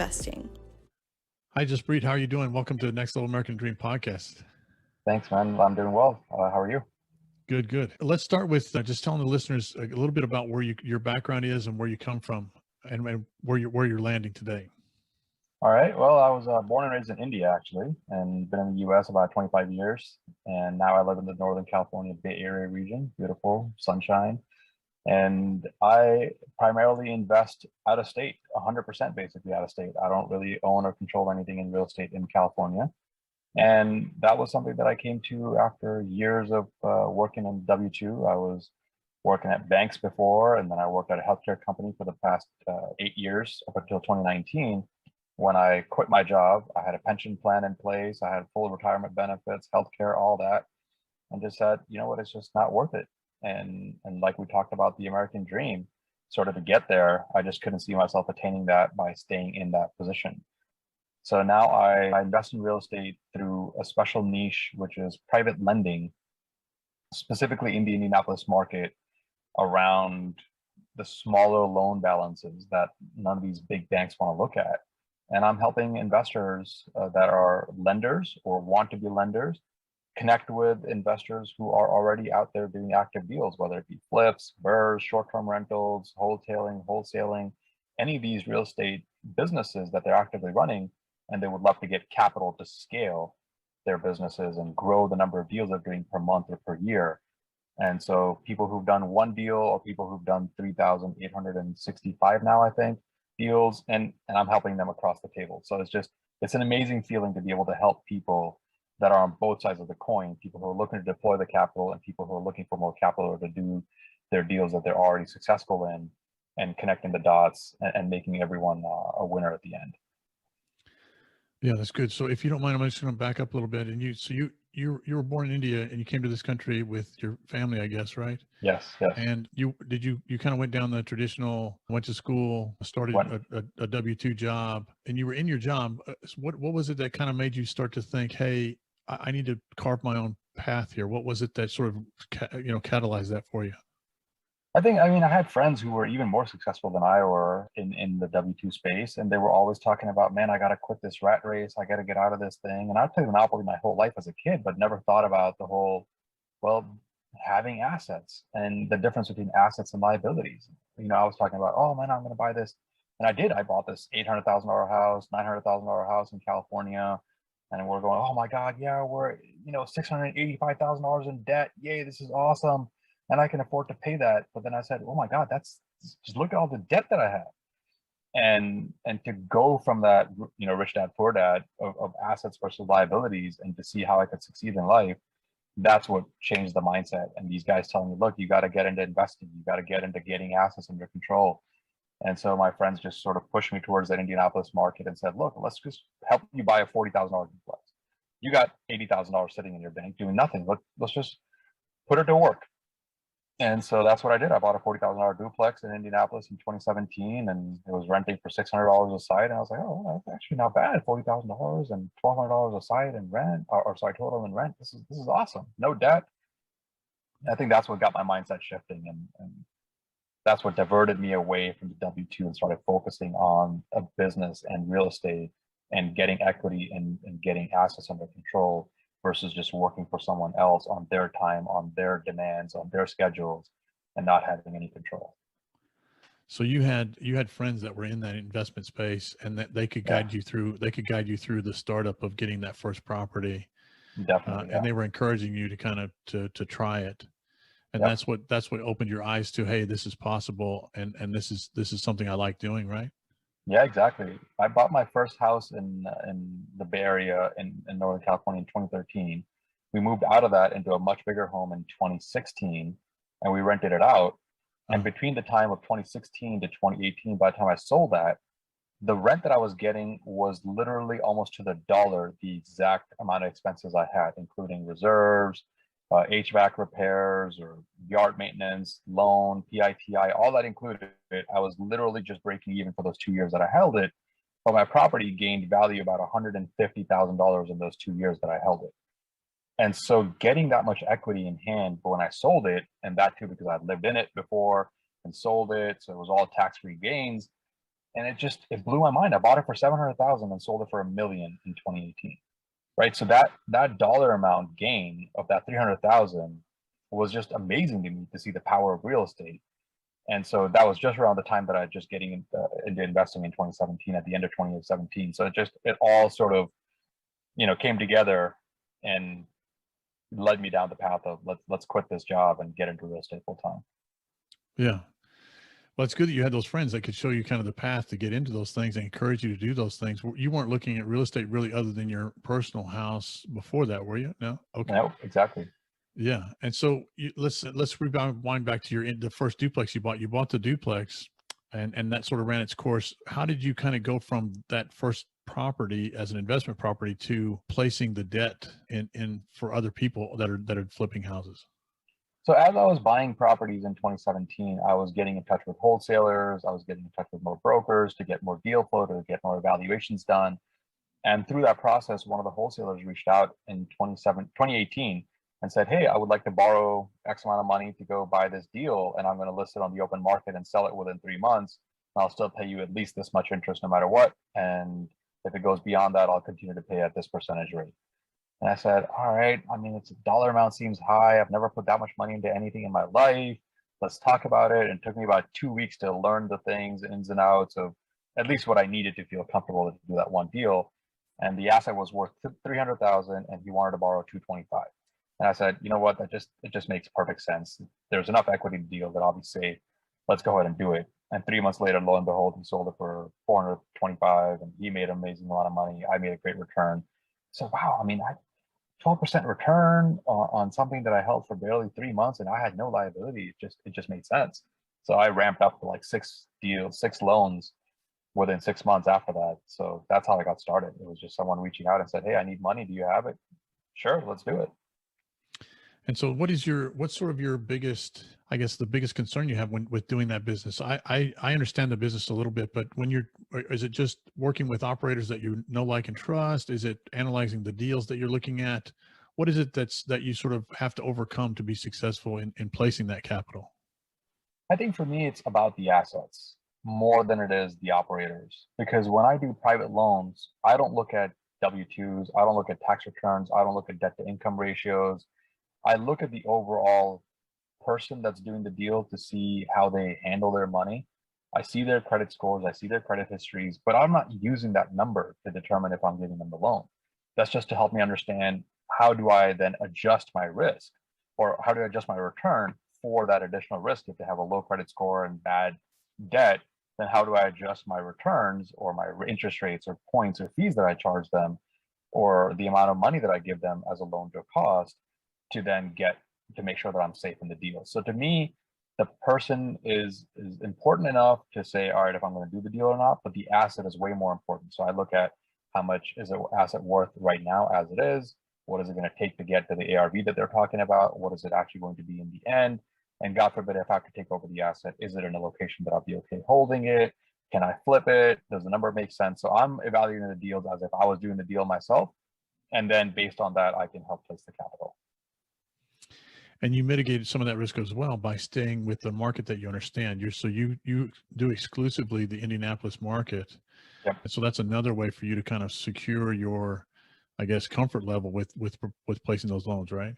investing. Hi, Jaspreet. How are you doing? Welcome to the Next Level American Dream podcast. Thanks, man. I'm doing well. How are you? Good, good. Let's start with just telling the listeners a little bit about where your background is and where you come from, and where you're landing today. All right. Well, I was born and raised in India, actually, and been in the U.S. about 25 years. And now I live in the Northern California Bay Area region, beautiful sunshine. And I primarily invest out of state, 100% basically out of state. I don't really own or control anything in real estate in California. And that was something that I came to after years of working in W-2. I was working at banks before, and then I worked at a healthcare company for the past 8 years up until 2019. When I quit my job, I had a pension plan in place. I had full retirement benefits, healthcare, all that, and just said, you know what, it's just not worth it. And like we talked about the American dream, sort of to get there, I just couldn't see myself attaining that by staying in that position. So now I invest in real estate through a special niche, which is private lending, specifically in the Indianapolis market, around the smaller loan balances that none of these big banks want to look at. And I'm helping investors that are lenders or want to be lenders connect with investors who are already out there doing active deals, whether it be flips, BRRRRs, short-term rentals, wholesaling, any of these real estate businesses that they're actively running, and they would love to get capital to scale their businesses and grow the number of deals they're doing per month or per year. And so people who've done one deal or people who've done 3,865 now, I think, deals, and I'm helping them across the table. So it's an amazing feeling to be able to help people that are on both sides of the coin, people who are looking to deploy the capital and people who are looking for more capital to do their deals that they're already successful in, and connecting the dots and making everyone a winner at the end. Yeah, that's good. So if you don't mind, I'm just going to back up a little bit. And you were born in India and you came to this country with your family, I guess, right? Yes. And you kind of went down the traditional, went to school, started a W-2 job, and you were in your job. What was it that kind of made you start to think, hey, I need to carve my own path here? What was it that sort of catalyzed that for you? I had friends who were even more successful than I were in the W-2 space, and they were always talking about, man, I got to quit this rat race. I got to get out of this thing. And I played Monopoly my whole life as a kid, but never thought about the whole, having assets and the difference between assets and liabilities. I was talking about, oh man, I'm going to buy this. And I did. I bought this $800,000 house, $900,000 house in California. And we're going, oh my God, yeah, we're, $685,000 in debt. Yay, this is awesome. And I can afford to pay that. But then I said, oh my God, just look at all the debt that I have. And to go from that, rich dad, poor dad of assets versus liabilities, and to see how I could succeed in life, that's what changed the mindset. And these guys telling me, look, you got to get into investing. You got to get into getting assets under control. And so my friends just sort of pushed me towards that Indianapolis market and said, look, let's just help you buy a $40,000 duplex. You got $80,000 sitting in your bank doing nothing. Let's just put it to work. And so that's what I did. I bought a $40,000 duplex in Indianapolis in 2017, and it was renting for $600 a site. And I was like, oh, that's actually not bad. $40,000 and $1,200 a site in rent, total in rent. This is awesome. No debt. I think that's what got my mindset shifting, and that's what diverted me away from the W-2 and started focusing on a business and real estate and getting equity and getting assets under control, versus just working for someone else on their time, on their demands, on their schedules, and not having any control. So you had friends that were in that investment space, and that they could guide you through. They could guide you through the startup of getting that first property. Definitely, and they were encouraging you to kind of to try it, and that's what opened your eyes to, hey, this is possible, and this is something I like doing, right? Yeah, exactly. I bought my first house in the Bay Area in Northern California in 2013. We moved out of that into a much bigger home in 2016, and we rented it out. And between the time of 2016 to 2018, by the time I sold that, the rent that I was getting was literally almost to the dollar the exact amount of expenses I had, including reserves, HVAC repairs or yard maintenance, loan, PITI, all that included. I was literally just breaking even for those 2 years that I held it, but my property gained value about $150,000 in those 2 years that I held it. And so getting that much equity in hand, but when I sold it, and that too because I'd lived in it before and sold it, so it was all tax-free gains, And it blew my mind. I bought it for 700,000 and sold it for $1 million in 2018. Right. So that dollar amount gain of that 300,000 was just amazing to me to see the power of real estate. And so that was just around the time that I was just getting into investing in 2017, at the end of 2017. So it all sort of, came together and led me down the path of let's quit this job and get into real estate full time. Yeah. Well, it's good that you had those friends that could show you kind of the path to get into those things and encourage you to do those things. You weren't looking at real estate really other than your personal house before that, were you? No? Okay. No, exactly. Yeah. And so let's rewind back to the first duplex you bought. You bought the duplex and that sort of ran its course. How did you kind of go from that first property as an investment property to placing the debt in for other people that are flipping houses? So as I was buying properties in 2017, I was getting in touch with wholesalers. I was getting in touch with more brokers to get more deal flow, to get more evaluations done. And through that process, one of the wholesalers reached out in 2018 and said, hey, I would like to borrow X amount of money to go buy this deal, and I'm going to list it on the open market and sell it within 3 months. I'll still pay you at least this much interest no matter what. And if it goes beyond that, I'll continue to pay at this percentage rate. And I said, all right, I mean, it's a dollar amount seems high. I've never put that much money into anything in my life. Let's talk about it. And it took me about 2 weeks to learn the things, ins and outs of at least what I needed to feel comfortable to do that one deal. And the asset was worth 300,000 and he wanted to borrow 225. And I said, you know what, it just makes perfect sense. There's enough equity to deal that I'll be safe. Let's go ahead and do it. And 3 months later, lo and behold, he sold it for 425 and he made an amazing amount of money. I made a great return. So wow, I mean, 12% return on something that I held for barely 3 months and I had no liability. It just made sense. So I ramped up to like 6 loans within 6 months after that. So that's how I got started. It was just someone reaching out and said, hey, I need money. Do you have it? Sure, let's do it. And so what's sort of your biggest, I guess, the biggest concern you have with doing that business? I understand the business a little bit, but is it just working with operators that you know, like, and trust? Is it analyzing the deals that you're looking at? What is it that you sort of have to overcome to be successful in placing that capital? I think for me, it's about the assets more than it is the operators. Because when I do private loans, I don't look at W-2s, I don't look at tax returns, I don't look at debt to income ratios. I look at the overall person that's doing the deal to see how they handle their money. I see their credit scores, I see their credit histories, but I'm not using that number to determine if I'm giving them the loan. That's just to help me understand how do I then adjust my risk, or how do I adjust my return for that additional risk. If they have a low credit score and bad debt, then how do I adjust my returns or my interest rates or points or fees that I charge them, or the amount of money that I give them as a loan to cost, to then get to make sure that I'm safe in the deal. So to me, the person is important enough to say, all right, if I'm going to do the deal or not, but the asset is way more important. So I look at how much is an asset worth right now as it is? What is it going to take to get to the ARV that they're talking about? What is it actually going to be in the end? And God forbid, if I have to take over the asset, is it in a location that I'll be okay holding it? Can I flip it? Does the number make sense? So I'm evaluating the deals as if I was doing the deal myself. And then based on that, I can help place the capital. And you mitigated some of that risk as well by staying with the market that you understand. You do exclusively the Indianapolis market. Yep. And so that's another way for you to kind of secure your, I guess, comfort level with placing those loans, right?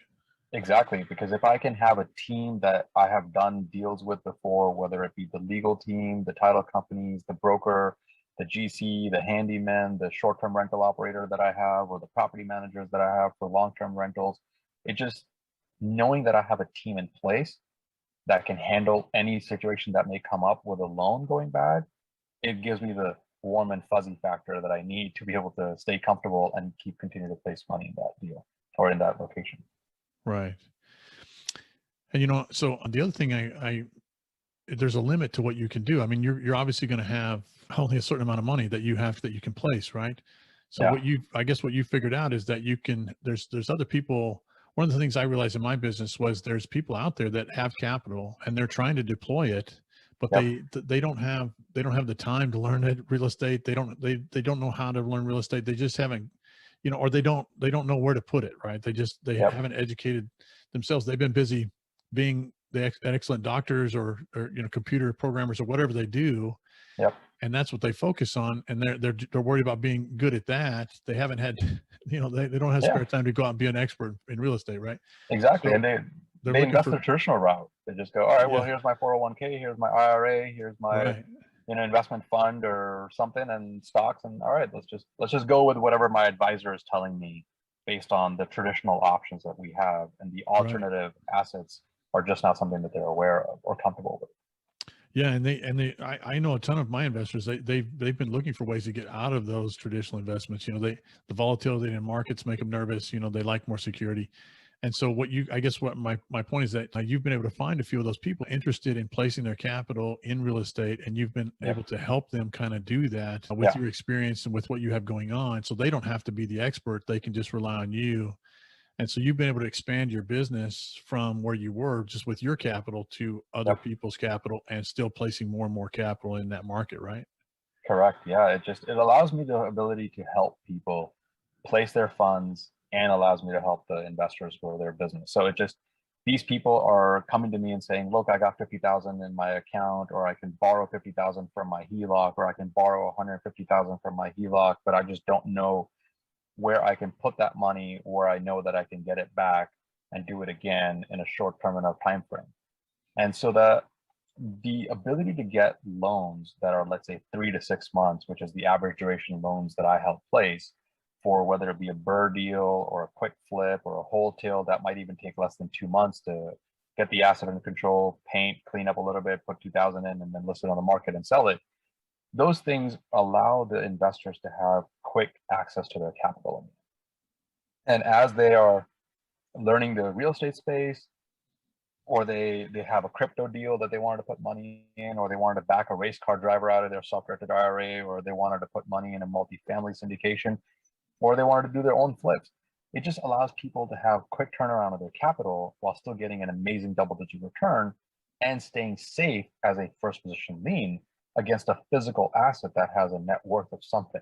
Exactly, because if I can have a team that I have done deals with before, whether it be the legal team, the title companies, the broker, the GC, the handyman, the short-term rental operator that I have, or the property managers that I have for long-term rentals, it just, knowing that I have a team in place that can handle any situation that may come up with a loan going bad, it gives me the warm and fuzzy factor that I need to be able to stay comfortable and continue to place money in that deal or in that location. Right. And so the other thing there's a limit to what you can do. I mean, you're obviously going to have only a certain amount of money that you can place, right? So yeah. I guess what you figured out is that there's other people. One of the things I realized in my business was there's people out there that have capital and they're trying to deploy it, but Yep. they don't have the time to learn real estate. They don't know how to learn real estate. They just haven't, or they don't know where to put it, right? They Yep. haven't educated themselves. They've been busy being the excellent doctors or computer programmers or whatever they do. Yep. and that's what they focus on. And they're worried about being good at that. They haven't had, they don't have Yeah, spare time to go out and be an expert in real estate, right? exactly. So And they're they looking invest for, the traditional route. They just go, all right, well, yeah, here's my 401k, here's my IRA, here's my right. investment fund or something, and stocks, and all right, let's just go with whatever my advisor is telling me based on the traditional options that we have, and the Right. alternative assets are just not something that they're aware of or comfortable with. Yeah, I know a ton of my investors. They've been looking for ways to get out of those traditional investments. The volatility in markets make them nervous. They like more security. And so I guess what my point is that you've been able to find a few of those people interested in placing their capital in real estate, and you've been Yeah, able to help them kind of do that with yeah, your experience and with what you have going on. So they don't have to be the expert. They can just rely on you. And so you've been able to expand your business from where you were just with your capital to other yep, people's capital, and still placing more and more capital in that market, right? correct. Yeah, it allows me the ability to help people place their funds, and allows me to help the investors grow their business. So these people are coming to me and saying, look, I got 50,000 in my account, or I can borrow 50,000 from my HELOC, or I can borrow 150,000 from my HELOC, but I just don't know where I can put that money, where I know that I can get it back and do it again in a short term enough time frame. And so the ability to get loans that are, let's say, 3 to 6 months, which is the average duration loans that I help place, for whether it be a BRRRR deal or a quick flip or a wholesale that might even take less than 2 months to get the asset under control, paint, clean up a little bit, put 2,000 in, and then list it on the market and sell it. Those things allow the investors to have quick access to their capital. And as they are learning the real estate space, or they have a crypto deal that they wanted to put money in, or they wanted to back a race car driver out of their self-directed IRA, or they wanted to put money in a multifamily syndication, or they wanted to do their own flips. It just allows people to have quick turnaround of their capital while still getting an amazing double-digit return, and staying safe as a first position lien against a physical asset that has a net worth of something.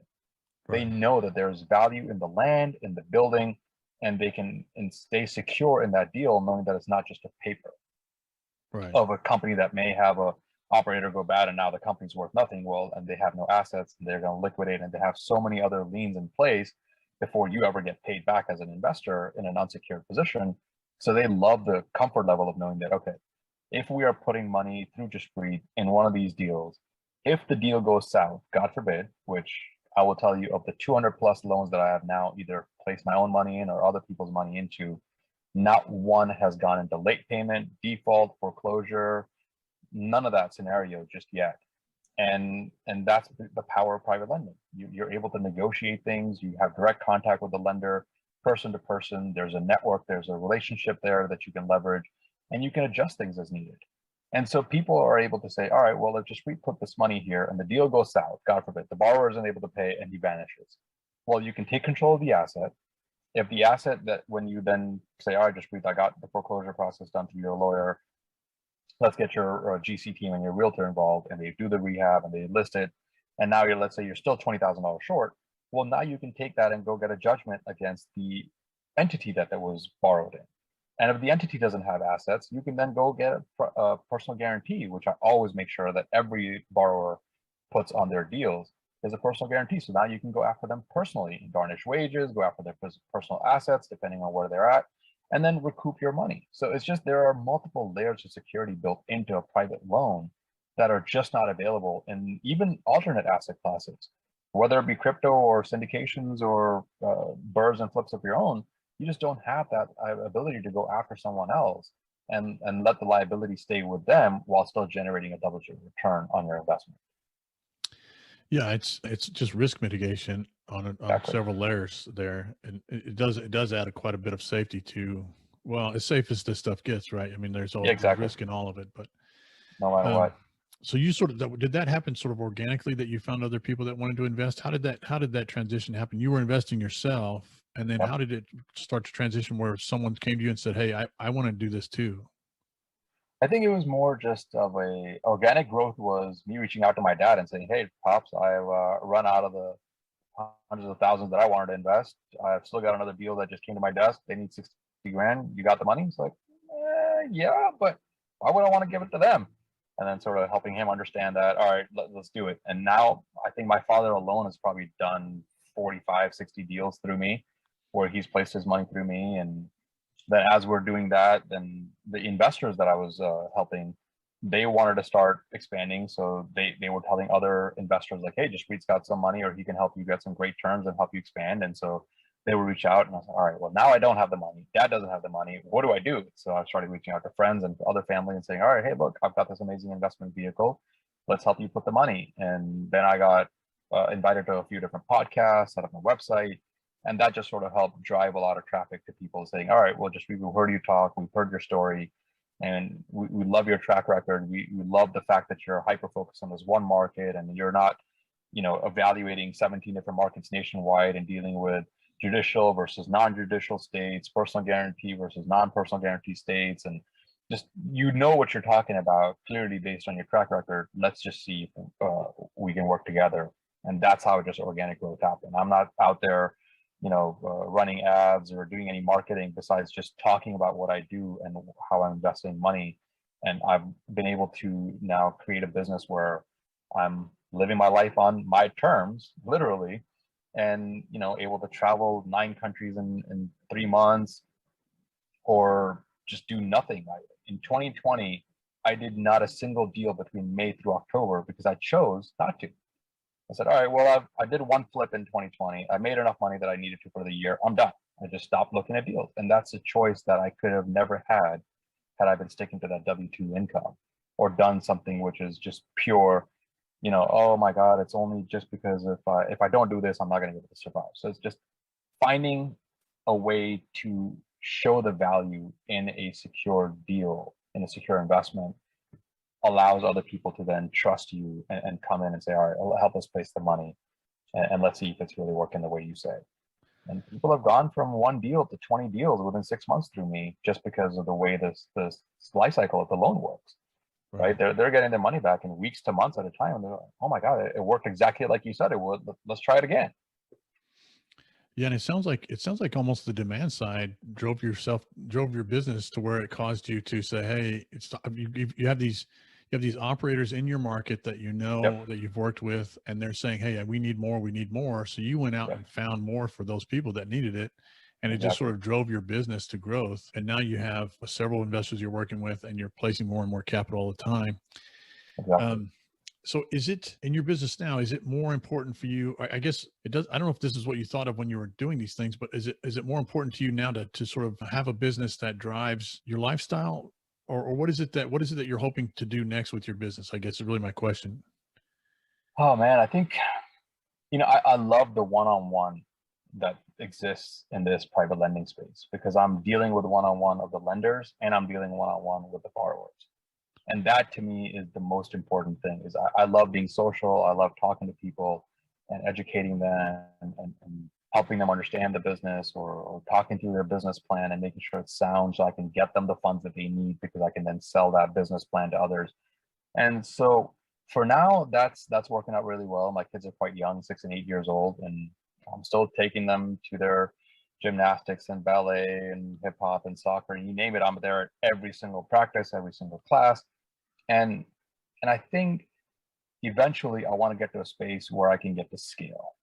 They Right. know that there's value in the land, in the building, and they can stay secure in that deal, knowing that it's not just a paper Right. of a company that may have a operator go bad and now the company's worth nothing. Well, and they have no assets, and they're going to liquidate, and they have so many other liens in place before you ever get paid back as an investor in an unsecured position. So they love the comfort level of knowing that, okay, if we are putting money through Jaspreet in one of these deals, if the deal goes south, God forbid, which I will tell you, of the 200 plus loans that I have now either placed my own money in or other people's money into, not one has gone into late payment, default, foreclosure, none of that scenario just yet. And that's the power of private lending. You're able to negotiate things. You have direct contact with the lender, person to person. There's a network, there's a relationship there that you can leverage, and you can adjust things as needed. And so people are able to say, all right, well, let's just put this money here, and the deal goes south, God forbid, the borrower isn't able to pay and he vanishes. Well, you can take control of the asset. If the asset, that when you then say, all right, Jaspreet, I got the foreclosure process done through your lawyer, let's get your GC team and your realtor involved, and they do the rehab and they list it, and now let's say you're still $20,000 short. Well, now you can take that and go get a judgment against the entity that was borrowed in. And if the entity doesn't have assets, you can then go get a personal guarantee, which I always make sure that every borrower puts on their deals, is a personal guarantee. So now you can go after them personally, garnish wages, go after their personal assets, depending on where they're at, and then recoup your money. So it's just, there are multiple layers of security built into a private loan that are just not available in even alternate asset classes, whether it be crypto or syndications or BRRRRs and flips of your own. You just don't have that ability to go after someone else and let the liability stay with them while still generating a double-digit return on your investment. Yeah, it's just risk mitigation on Exactly. several layers there, and it does add quite a bit of safety to, well, as safe as this stuff gets, right? I mean, there's Yeah, there's exactly. risk in all of it, but No matter um, what. so you did that happen sort of organically, that you found other people that wanted to invest? How did that transition happen? You were investing yourself, and then Yep. how did it start to transition where someone came to you and said, "Hey, I want to do this too"? I think it was more just of a organic growth, was me reaching out to my dad and saying, "Hey, pops, I've run out of the hundreds of thousands that I wanted to invest. I've still got another deal that just came to my desk. They need 60 grand. You got the money?" It's like, yeah, but why would I want to give it to them? and then sort of helping him understand that, all right, let's do it. And now I think my father alone has probably done 45, 60 deals through me, where he's placed his money through me. And then as we're doing that, then the investors that I was helping, they wanted to start expanding. So they were telling other investors like, hey, Jaspreet's got some money, or he can help you get some great terms and help you expand. And so they would reach out, and I was like, all right, well, now I don't have the money. Dad doesn't have the money. What do I do? So I started reaching out to friends and other family and saying, all right, hey, look, I've got this amazing investment vehicle. Let's help you put the money. And then I got invited to a few different podcasts, set up my website. And that just sort of helped drive a lot of traffic to people saying, all right, well, just we've heard you talk, we've heard your story, and we love your track record. We love the fact that you're hyper focused on this one market, and you're not, evaluating 17 different markets nationwide and dealing with judicial versus non-judicial states, personal guarantee versus non-personal guarantee states, and just what you're talking about clearly based on your track record. Let's just see if we can work together. And that's how just organic growth happened. I'm not out there running ads or doing any marketing besides just talking about what I do and how I'm investing money. And I've been able to now create a business where I'm living my life on my terms, literally, and able to travel 9 countries in 3 months, or just do nothing. In 2020, I did not a single deal between May through October because I chose not to. I said, all right, well, I did one flip in 2020. I made enough money that I needed to for the year. I'm done. I just stopped looking at deals. And that's a choice that I could have never had I been sticking to that W-2 income, or done something which is just pure, oh my God, it's only just because if I don't do this, I'm not going to be able to survive. So it's just finding a way to show the value in a secure deal, in a secure investment, allows other people to then trust you and come in and say, all right, help us place the money, and let's see if it's really working the way you say. And people have gone from 1 deal to 20 deals within 6 months through me, just because of the way this life cycle of the loan works. Right? They're getting their money back in weeks to months at a time. And they're like, oh my God, it worked exactly like you said it would. Let's try it again. Yeah, and it sounds like almost the demand side drove your business to where it caused you to say, hey, you have these operators in your market that Yep. that you've worked with, and they're saying, hey, we need more. So you went out Yep. and found more for those people that needed it. And it Exactly. just sort of drove your business to growth. And now you have several investors you're working with, and you're placing more and more capital all the time. Exactly. So is it in your business now, is it more important for you? I guess it does. I don't know if this is what you thought of when you were doing these things, but is it more important to you now to sort of have a business that drives your lifestyle, or what is it that you're hoping to do next with your business? I guess is really my question. Oh man, I think, I love the one-on-one that exists in this private lending space, because I'm dealing with one-on-one of the lenders, and I'm dealing one-on-one with the borrowers. And that to me is the most important thing. Is I love being social. I love talking to people and educating them, and helping them understand the business, or talking through their business plan and making sure it's sound, so I can get them the funds that they need, because I can then sell that business plan to others. And so for now, that's working out really well. My kids are quite young, 6 and 8 years old, and I'm still taking them to their gymnastics and ballet and hip hop and soccer, and you name it. I'm there at every single practice, every single class. And I think eventually I want to get to a space where I can get to scale,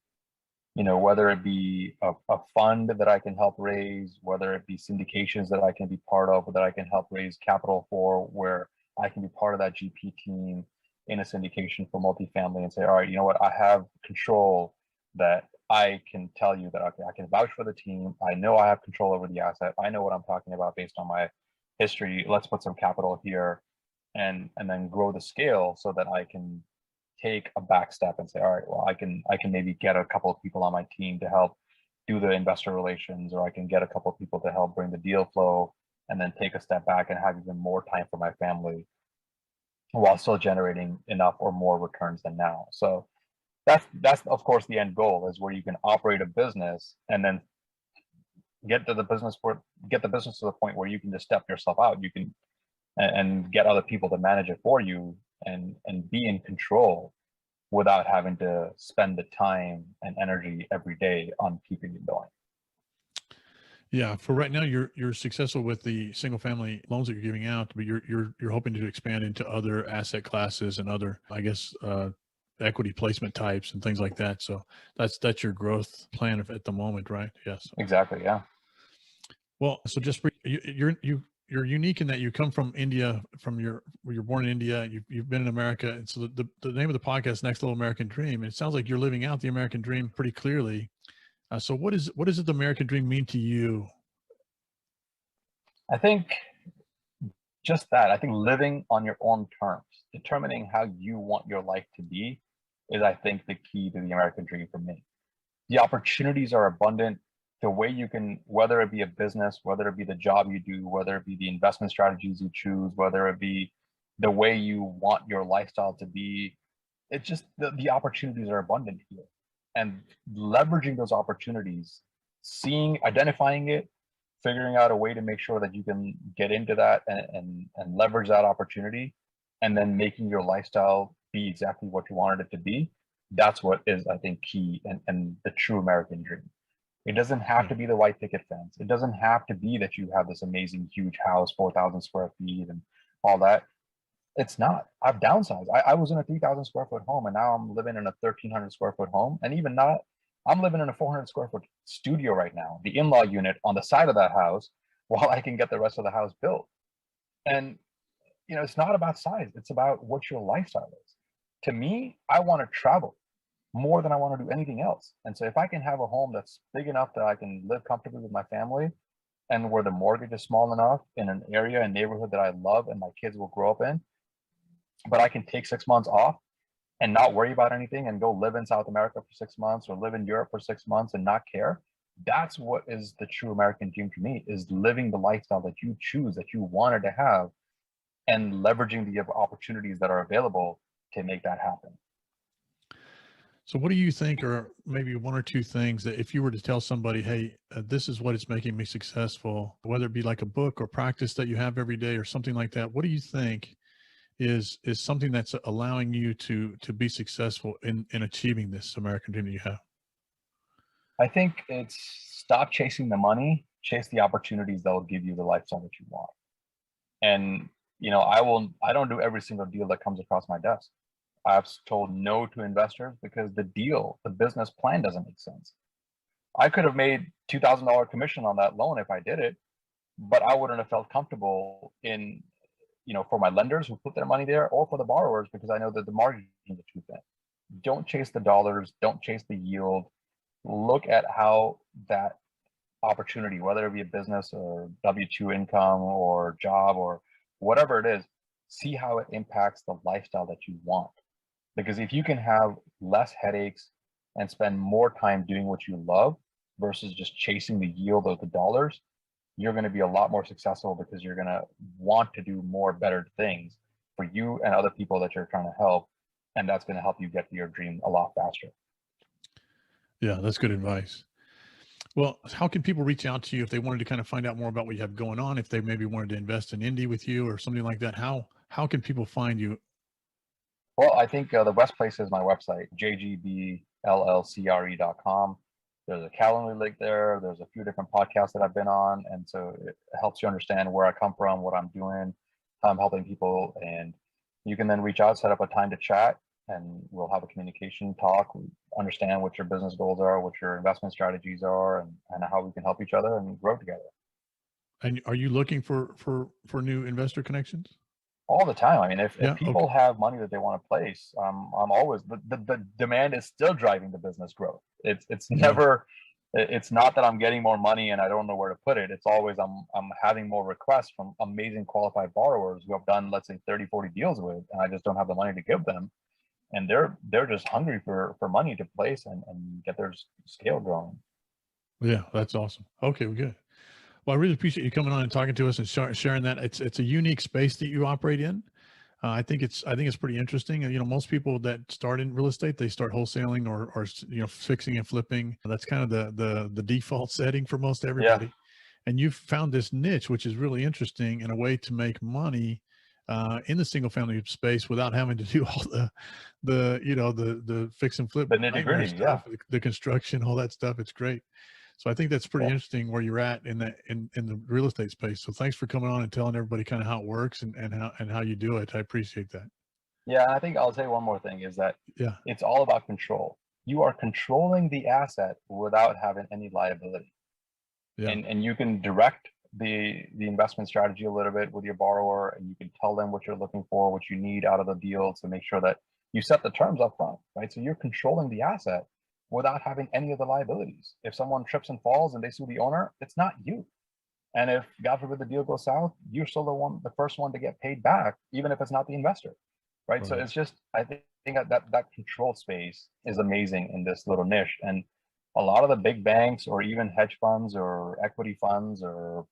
whether it be a fund that I can help raise, whether it be syndications that I can be part of, that I can help raise capital for, where I can be part of that GP team in a syndication for multifamily, and say, all right, you know what, I have control, that I can tell you that, okay, I can vouch for the team. I know I have control over the asset. I know what I'm talking about based on my history. Let's put some capital here, and then grow the scale, so that I can take a back step and say, all right, well, I can maybe get a couple of people on my team to help do the investor relations, or I can get a couple of people to help bring the deal flow, and then take a step back and have even more time for my family, while still generating enough or more returns than now. So that's of course the end goal, is where you can operate a business, and then get the business to the point where you can just step yourself out. You can and get other people to manage it for you, and be in control, without having to spend the time and energy every day on keeping it going. Yeah, for right now, you're successful with the single family loans that you're giving out, but you're hoping to expand into other asset classes and other, I guess, equity placement types and things like that. So that's your growth plan at the moment, right? Yes. Exactly. Yeah. Well, so just you're unique in that you come from India, you're born in India, you've been in America, and so the name of the podcast, Next Little American Dream. And it sounds like you're living out the American dream pretty clearly. So what does the American dream mean to you? I think just that. I think living on your own terms, determining how you want your life to be, is, I think, the key to the American dream for me. The opportunities are abundant. The way you can, whether it be a business, whether it be the job you do, whether it be the investment strategies you choose, whether it be the way you want your lifestyle to be, it's just the opportunities are abundant here. And leveraging those opportunities, identifying it, figuring out a way to make sure that you can get into that and leverage that opportunity, and then making your lifestyle be exactly what you wanted it to be. That's what is, I think, key and the true American dream. It doesn't have to be the white picket fence. It doesn't have to be that you have this amazing, huge house, 4,000 square feet and all that. It's not. I've downsized. I was in a 3,000 square foot home, and now I'm living in a 1,300 square foot home. And even not, I'm living in a 400 square foot studio right now, the in-law unit on the side of that house, while I can get the rest of the house built. And, it's not about size. It's about what your lifestyle is. To me, I want to travel more than I want to do anything else. And so if I can have a home that's big enough that I can live comfortably with my family, and where the mortgage is small enough in an area and neighborhood that I love and my kids will grow up in, but I can take 6 months off and not worry about anything and go live in South America for 6 months or live in Europe for 6 months and not care. That's what is the true American dream to me, is living the lifestyle that you choose, that you wanted to have, and leveraging the opportunities that are available to make that happen. So what do you think are maybe one or two things that if you were to tell somebody, hey, this is what is making me successful, whether it be like a book or practice that you have every day or something like that, what do you think is something that's allowing you to be successful in achieving this American dream that you have? I think it's stop chasing the money, chase the opportunities that will give you the lifestyle that you want. And I don't do every single deal that comes across my desk. I've told no to investors because the business plan doesn't make sense. I could have made $2,000 commission on that loan if I did it, but I wouldn't have felt comfortable for my lenders who put their money there, or for the borrowers, because I know that the margins are too thin. Don't chase the dollars, don't chase the yield. Look at how that opportunity, whether it be a business or W-2 income or job or whatever it is, see how it impacts the lifestyle that you want. Because if you can have less headaches and spend more time doing what you love versus just chasing the yield of the dollars, you're going to be a lot more successful, because you're going to want to do more better things for you and other people that you're trying to help. And that's going to help you get to your dream a lot faster. Yeah, that's good advice. Well, how can people reach out to you if they wanted to kind of find out more about what you have going on, if they maybe wanted to invest in Indy with you or something like that? How can people find you? Well, I think the best place is my website, jgbllcre.com. There's a Calendly link there. There's a few different podcasts that I've been on. And so it helps you understand where I come from, what I'm doing, how I'm helping people. And you can then reach out, set up a time to chat, and we'll have a communication talk, understand what your business goals are, what your investment strategies are, and how we can help each other and grow together. And are you looking for new investor connections? All the time. I mean, if people have money that they want to place, I'm always, the demand is still driving the business growth. It's never, it's not that I'm getting more money and I don't know where to put it. It's always, I'm having more requests from amazing qualified borrowers who have done, let's say 30, 40 deals with, and I just don't have the money to give them. And they're just hungry for money to place and get their scale growing. Yeah, that's awesome. Okay, well, good. Well, I really appreciate you coming on and talking to us and sharing that. It's a unique space that you operate in. I think it's pretty interesting. And, most people that start in real estate, they start wholesaling or fixing and flipping. That's kind of the default setting for most everybody. Yeah. And you've found this niche, which is really interesting, and a way to make money in the single family space without having to do all the fix and flip, the nitty-gritty, stuff, the construction, all that stuff. It's great. So I think that's pretty interesting where you're at in the real estate space. So thanks for coming on and telling everybody kind of how it works and how you do it. I appreciate that. Yeah, I think I'll say one more thing is that it's all about control. You are controlling the asset without having any liability. Yeah. And you can direct the investment strategy a little bit with your borrower, and you can tell them what you're looking for, what you need out of the deal to make sure that you set the terms up front, right? So you're controlling the asset without having any of the liabilities. If someone trips and falls and they sue the owner, it's not you. And if, God forbid, the deal goes south, you're still the first one to get paid back, even if it's not the investor, right? So it's just, I think that control space is amazing in this little niche. And a lot of the big banks or even hedge funds or equity funds or,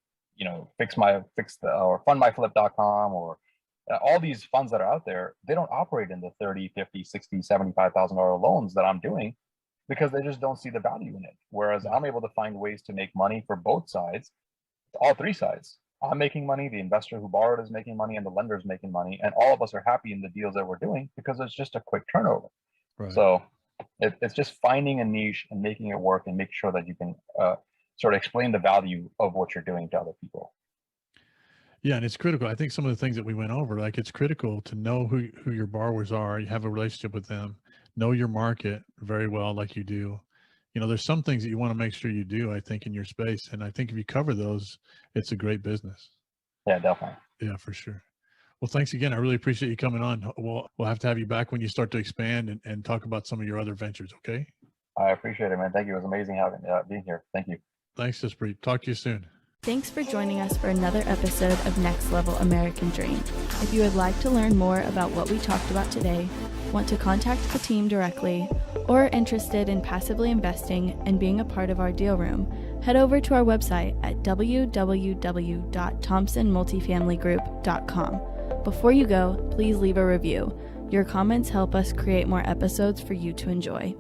or fundmyflip.com or all these funds that are out there, they don't operate in the 30, 50, 60, $75,000 loans that I'm doing because they just don't see the value in it. Whereas I'm able to find ways to make money for both sides, all three sides. I'm making money, the investor who borrowed is making money, and the lender is making money. And all of us are happy in the deals that we're doing because it's just a quick turnover. Right. So it's just finding a niche and making it work and make sure that you can sort of explain the value of what you're doing to other people. Yeah, and it's critical. I think some of the things that we went over, like it's critical to know who your borrowers are. You have a relationship with them, know your market very well, like you do. There's some things that you want to make sure you do, I think, in your space. And I think if you cover those, it's a great business. Yeah, definitely. Yeah, for sure. Well, thanks again. I really appreciate you coming on. We'll have to have you back when you start to expand and talk about some of your other ventures. Okay. I appreciate it, man. Thank you. It was amazing being here. Thank you. Thanks, Jaspreet. Talk to you soon. Thanks for joining us for another episode of Next Level American Dream. If you would like to learn more about what we talked about today, want to contact the team directly, or are interested in passively investing and being a part of our deal room, head over to our website at www.thompsonmultifamilygroup.com. Before you go, please leave a review. Your comments help us create more episodes for you to enjoy.